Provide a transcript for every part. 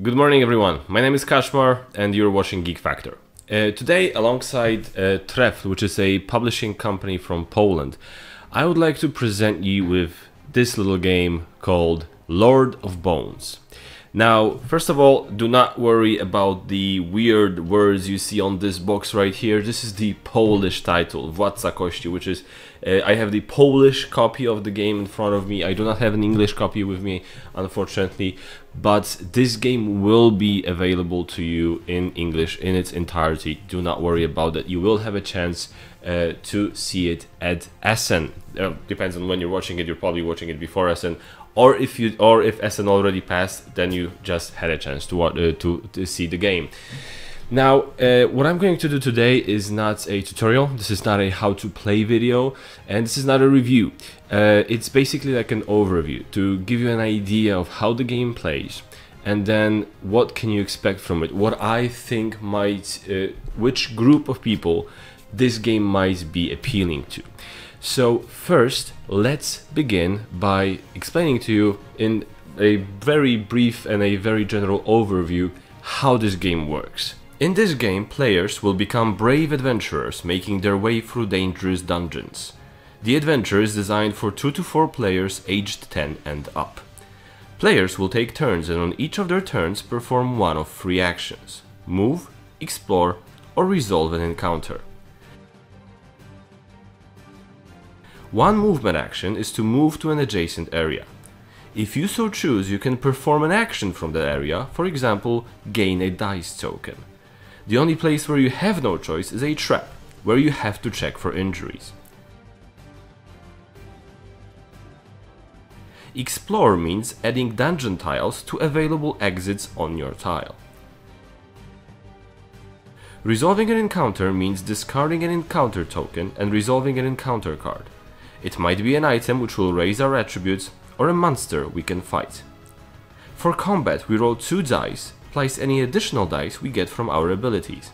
Good morning everyone, my name is Kaczmar and you're watching Geek Factor. Today, alongside Tref, which is a publishing company from Poland, I would like to present you with this little game called Lord of Bones. Now, first of all, do not worry about the weird words you see on this box right here. This is the Polish title, Władca Kości, which is, I have the Polish copy of the game in front of me. I do not have an English copy with me, unfortunately, but this game will be available to you in English in its entirety. Do not worry about that. You will have a chance to see it at Essen. Depends on when you're watching it. You're probably watching it before Essen. Or if Essen already passed, then you just had a chance to see the game. Now, what I'm going to do today is not a tutorial. This is not a how-to-play video, and this is not a review. It's basically like an overview to give you an idea of how the game plays, and then what can you expect from it. What I think might, which group of people this game might be appealing to. So first, let's begin by explaining to you in a very brief and a very general overview how this game works. In this game, players will become brave adventurers making their way through dangerous dungeons. The adventure is designed for 2 to 4 players aged 10 and up. Players will take turns and on each of their turns perform one of 3 actions: move, explore, or resolve an encounter. One movement action is to move to an adjacent area. If you so choose, you can perform an action from that area, for example, gain a dice token. The only place where you have no choice is a trap, where you have to check for injuries. Explore means adding dungeon tiles to available exits on your tile. Resolving an encounter means discarding an encounter token and resolving an encounter card. It might be an item which will raise our attributes, or a monster we can fight. For combat, we roll 2 dice, plus any additional dice we get from our abilities.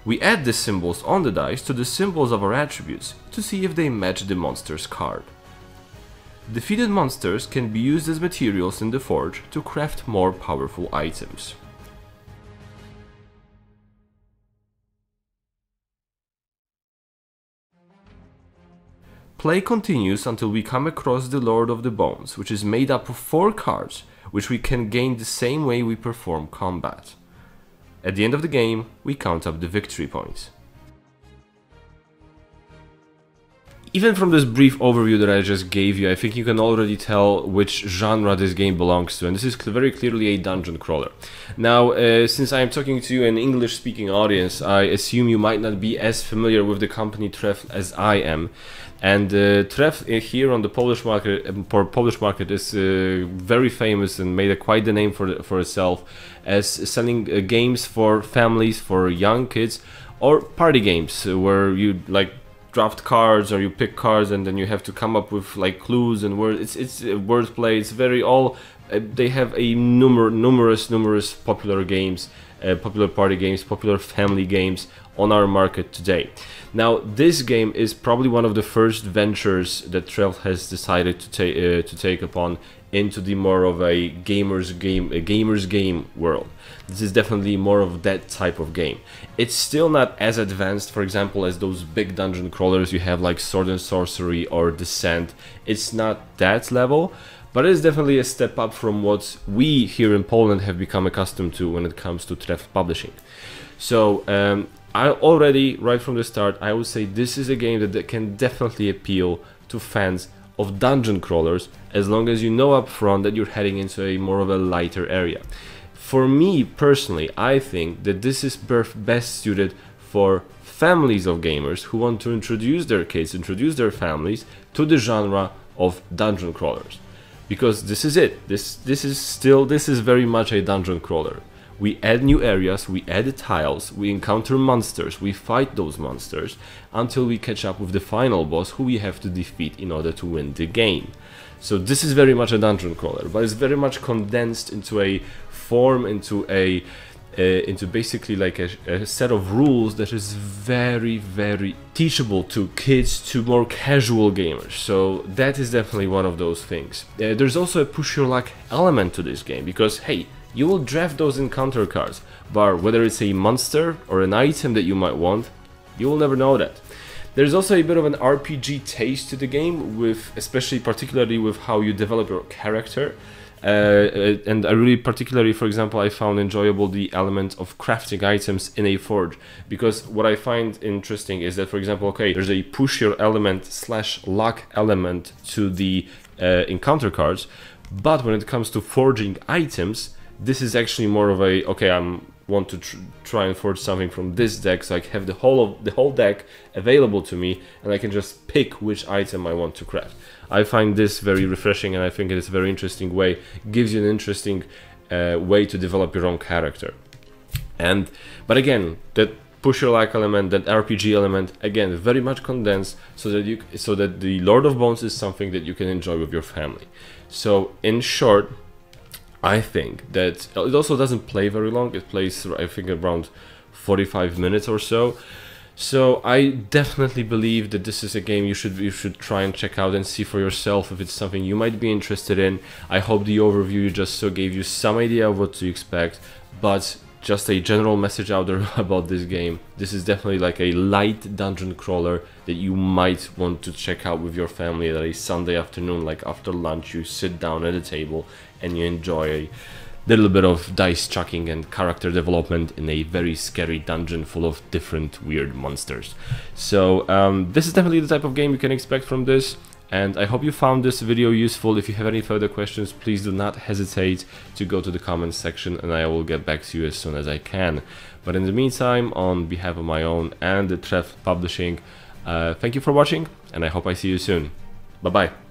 We add the symbols on the dice to the symbols of our attributes to see if they match the monster's card. Defeated monsters can be used as materials in the forge to craft more powerful items. Play continues until we come across the Lord of the Bones, which is made up of 4 cards, which we can gain the same way we perform combat. At the end of the game, we count up the victory points. Even from this brief overview that I just gave you, I think you can already tell which genre this game belongs to, and this is very clearly a dungeon crawler. Now, since I am talking to you an English-speaking audience, I assume you might not be as familiar with the company Tref as I am. And Tref here on the Polish market is very famous and made quite the name for itself as selling games for families, for young kids, or party games where you like draft cards or you pick cards and then you have to come up with like clues and words. It's wordplay. It's very all. They have a numerous popular games, popular party games, popular family games on our market today. Now, this game is probably one of the first ventures that Tref has decided to take upon into the more of a gamer's game world. This is definitely more of that type of game. It's still not as advanced, for example, as those big dungeon crawlers you have like Sword and Sorcery or Descent. It's not that level, but it's definitely a step up from what we here in Poland have become accustomed to when it comes to Tref publishing. So, I already, right from the start, I would say this is a game that can definitely appeal to fans of dungeon crawlers, as long as you know up front that you're heading into a more of a lighter area. For me personally, I think that this is best suited for families of gamers who want to introduce their kids, introduce their families to the genre of dungeon crawlers. Because this is it. This is very much a dungeon crawler. We add new areas, we add tiles, we encounter monsters, we fight those monsters until we catch up with the final boss who we have to defeat in order to win the game. So this is very much a dungeon crawler, but it's very much condensed into a form, into a into basically like a set of rules that is very, very teachable to kids, to more casual gamers. So that is definitely one of those things. There's also a push your luck element to this game, because hey, you will draft those encounter cards, but whether it's a monster or an item that you might want, you will never know that. There's also a bit of an RPG taste to the game, with especially particularly with how you develop your character. And I really particularly, for example, I found enjoyable the element of crafting items in a forge, because what I find interesting is that, for example, okay, there's a push your element / luck element to the encounter cards, but when it comes to forging items, this is actually more of a, okay, want to try and forge something from this deck, so I have the whole deck available to me, and I can just pick which item I want to craft. I find this very refreshing, and I think it is a very interesting way, gives you an interesting way to develop your own character. But again, that push your luck element, that RPG element, again, very much condensed, so that the Lord of Bones is something that you can enjoy with your family. So in short, I think that it also doesn't play very long. It plays, I think, around 45 minutes or so. So I definitely believe that this is a game you should try and check out and see for yourself if it's something you might be interested in. I hope the overview just gave you some idea of what to expect, but just a general message out there about this game. This is definitely like a light dungeon crawler that you might want to check out with your family at a Sunday afternoon, like after lunch. You sit down at a table and you enjoy a little bit of dice chucking and character development in a very scary dungeon full of different weird monsters. So this is definitely the type of game you can expect from this. And I hope you found this video useful. If you have any further questions, please do not hesitate to go to the comments section, and I will get back to you as soon as I can. But in the meantime, on behalf of my own and the Trev Publishing, thank you for watching, and I hope I see you soon. Bye bye.